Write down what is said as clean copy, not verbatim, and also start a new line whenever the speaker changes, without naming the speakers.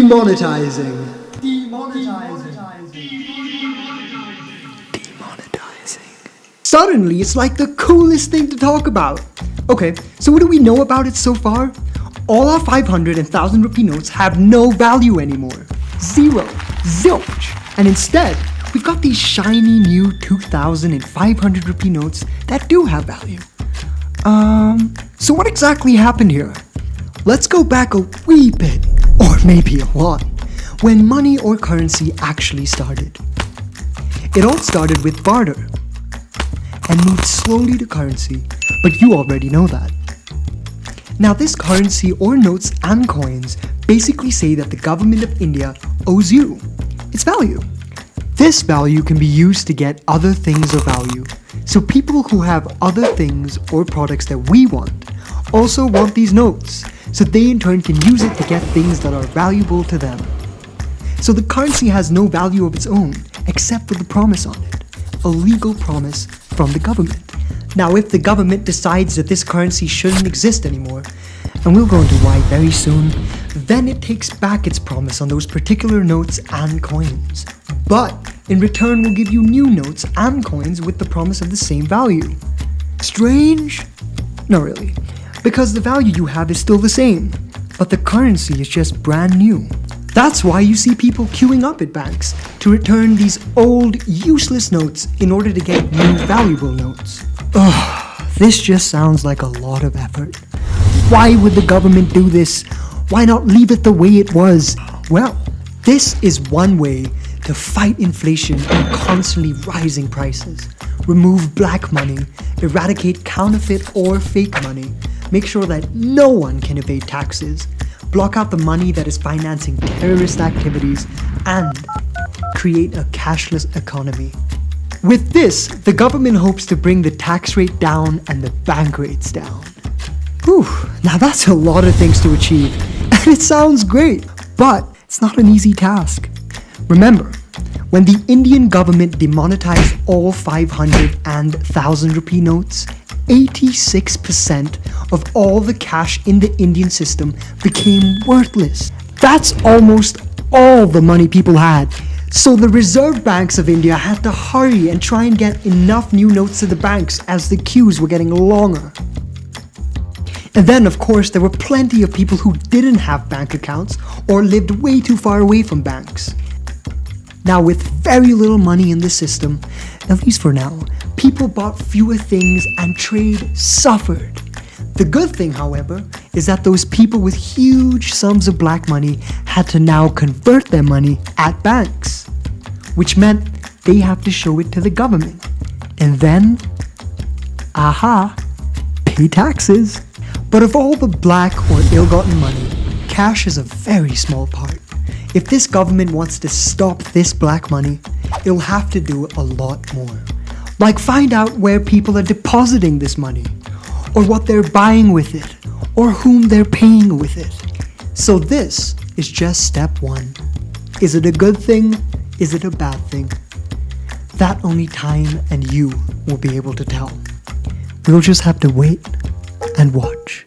Demonetizing. Suddenly, it's like the coolest thing to talk about. Okay, so what do we know about it so far? All our 500 and 1,000 rupee notes have no value anymore. Zero. Zilch. And instead, we've got these shiny new 2,000 and 500 rupee notes that do have value. So what exactly happened here? Let's go back a wee bit, or maybe a lot, when money or currency actually started. It all started with barter and moved slowly to currency, but you already know that. Now this currency or notes and coins basically say that the government of India owes you its value. This value can be used to get other things of value. So people who have other things or products that we want also want these notes, so they in turn can use it to get things that are valuable to them. So the currency has no value of its own except for the promise on it, a legal promise from the government. Now if the government decides that this currency shouldn't exist anymore, and we'll go into why very soon, then it takes back its promise on those particular notes and coins. But in return will give you new notes and coins with the promise of the same value. Strange? Not really, because the value you have is still the same, but the currency is just brand new. That's why you see people queuing up at banks to return these old, useless notes in order to get new, valuable notes. Ugh, this just sounds like a lot of effort. Why would the government do this? Why not leave it the way it was? Well, this is one way to fight inflation and constantly rising prices. Remove black money, eradicate counterfeit or fake money, make sure that no one can evade taxes, block out the money that is financing terrorist activities, and create a cashless economy. With this, the government hopes to bring the tax rate down and the bank rates down. Whew, now that's a lot of things to achieve, and it sounds great, but it's not an easy task. Remember, when the Indian government demonetized all 500 and 1,000 rupee notes, 86% of all the cash in the Indian system became worthless. That's almost all the money people had. So the reserve banks of India had to hurry and try and get enough new notes to the banks as the queues were getting longer. And then, of course, there were plenty of people who didn't have bank accounts or lived way too far away from banks. Now, with very little money in the system, at least for now, people bought fewer things and trade suffered. The good thing, however, is that those people with huge sums of black money had to now convert their money at banks, which meant they have to show it to the government. And then, pay taxes. But of all the black or ill-gotten money, cash is a very small part. If this government wants to stop this black money, it'll have to do a lot more. Like find out where people are depositing this money, or what they're buying with it, or whom they're paying with it. So this is just step one. Is it a good thing? Is it a bad thing? That only time and you will be able to tell. We'll just have to wait and watch.